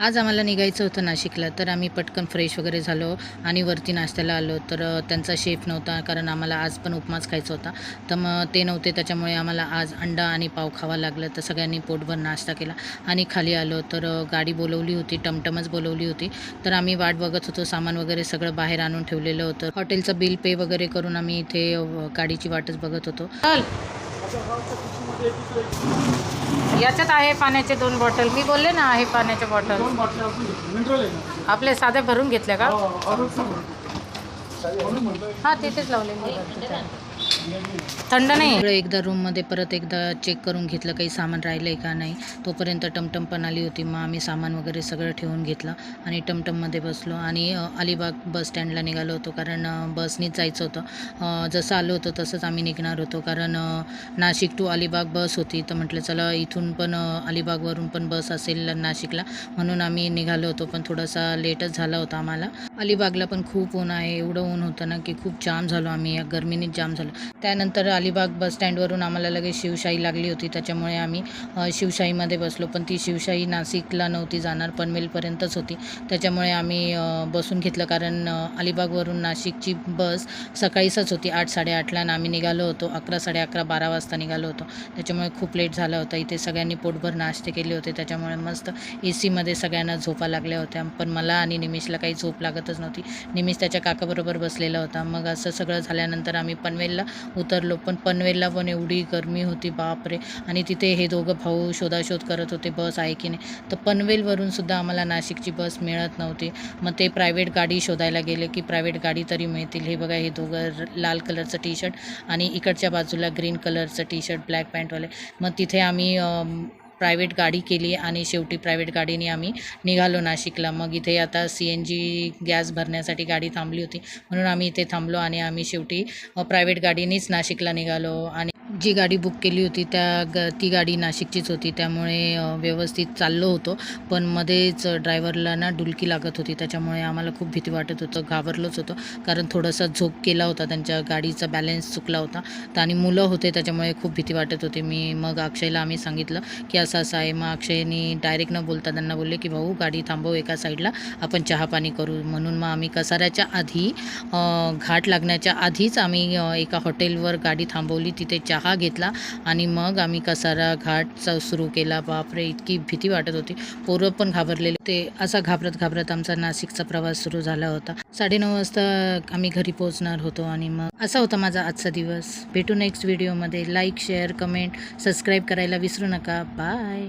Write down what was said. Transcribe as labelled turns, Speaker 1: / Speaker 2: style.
Speaker 1: आज आम्हाला निघायचं होतं नाशिकला, तर आम्ही पटकन फ्रेश वगैरे झालो आणि वरती नाश्त्याला आलो. तर त्यांचा शेफ नव्हता, कारण आम्हाला आज पण उपमाच खायचा होता. तर मग ते नव्हते, त्याच्यामुळे आम्हाला आज अंडा आणि पाव खावा लागलं. तर सगळ्यांनी पोटभर नाश्ता केला आणि खाली आलो. तर गाडी बोलवली होती, टमटमच बोलवली होती. तर आम्ही वाट बघत होतो. सामान वगैरे सगळं बाहेर आणून ठेवलेलं होतं. हॉटेलचं बिल पे वगैरे करून आम्ही इथे गाडीची वाटच बघत होतो. याच्यात आहे पाण्याचे 2 बॉटल. मी बोलले ना आहे पाण्याच्या बॉटल. आपले साधे भरून घेतल्या का? हां, तिथेच लावलेले. थंड नाही. एकदा रूममध्ये परत एकदा चेक करून घेतलं काही सामान राहिलं आहे का नाही. तोपर्यंत टमटम पण आली होती. मग आम्ही सामान वगैरे सगळं ठेवून घेतलं आणि टमटममध्ये बसलो आणि अलिबाग बस स्टँडला निघालो होतो, कारण बसनीच जायचं होतं. जसं आलो होतं तसंच आम्ही निघणार होतो, कारण नाशिक टू अलिबाग बस होती. तर म्हटलं चला इथून पण अलिबागवरून पण बस असेल नाशिकला, म्हणून आम्ही निघालो होतो. पण थोडासा लेटच झाला होता आम्हाला. अलिबागला पण खूप ऊन आहे. एवढं ऊन होतं ना की खूप जाम झालो आम्ही, या गरमीनेच जाम झालो. त्यानंतर अलिबाग बस स्टँडवरून आम्हाला लगेच शिवशाही लागली होती, त्याच्यामुळे आम्ही शिवशाहीमध्ये बसलो. पण ती शिवशाही नाशिकला नव्हती जाणार, पनवेलपर्यंतच होती. त्याच्यामुळे आम्ही बसून घेतलं, कारण अलिबागवरून नाशिकची बस सकाळीच होती 8-8:30ला आणि आम्ही निघालो होतो 11-11:30 12 वाजता निघालो होतो. त्याच्यामुळे खूप लेट झाला होता. इथे सगळ्यांनी पोटभर नाश्ते केले होते, त्याच्यामुळे मस्त AC मध्ये सगळ्यांना झोपा लागल्या होत्या. पण मला आणि निमिषला काही झोप लागतच नव्हती. निमिष त्याच्या काकाबरोबर बसलेला होता. मग असं सगळं झाल्यानंतर आम्ही पनवेलला उतरलो. पण पनवेलला पण एवढी गरमी होती, बापरे. आणि तिथे हे दोघं भाऊ शोधाशोध करत होते बस आहे की नाही. तर पनवेलवरून सुद्धा आम्हाला नाशिकची बस मिळत नव्हती. मग ते प्रायव्हेट गाडी शोधायला गेले की प्रायव्हेट गाडी तरी मिळतील. हे बघा, हे दोघं लाल कलरचं टी-शर्ट आणि इकडच्या बाजूला ग्रीन कलरचं टी-शर्ट ब्लॅक पॅन्टवाले. मग तिथे आम्ही प्रायव्हेट गाडी केली आणि शेवटी प्रायव्हेट गाडीने आम्ही निघालो नाशिकला. मग इथे आता CNG गॅस भरण्यासाठी गाडी थांबली होती, म्हणून आम्ही इथे थांबलो आणि आम्ही शेवटी प्रायव्हेट गाडीनेच नाशिकला निघालो. आणि जी गाडी बुक केली होती ती गाडी नाशिकचीच होती, त्यामुळे व्यवस्थित चाललो होतो. पण मध्येच ड्रायव्हरला ना डुलकी लागत होती, त्याच्यामुळे आम्हाला खूप भीती वाटत होतं, घाबरलोच होतो. कारण थोडासा झोप केला होता, त्यांच्या गाडीचा बॅलन्स चुकला होता. तर आणि मुलं होते, त्याच्यामुळे खूप भीती वाटत होती. मग अक्षयला आम्ही सांगितलं की असं आहे. मग अक्षयनी डायरेक्ट न बोलता त्यांना बोलले की भाऊ गाडी थांबव एका साईडला, आपण चहा पाणी करू. म्हणून मग आम्ही कसाऱ्याच्या आधी घाट लागण्याच्या आधीच आम्ही एका हॉटेलवर गाडी थांबवली, तिथे चहा घेतला आणि मग आम्ही कसारा घाट सुरू केला. बापरे, इतकी भीती वाटत होती. पोरं पण घाबरलेले ते. असा घाबरत घाबरत आमचा नाशिकचा प्रवास सुरू झाला होता. 9:30 वाजता आम्ही घरी पोहोचणार होतो. आणि मग असा होता माझा आजचा दिवस. भेटू नेक्स्ट व्हिडिओमध्ये. लाईक, शेअर, कमेंट, सबस्क्राईब करायला विसरू नका. बाय.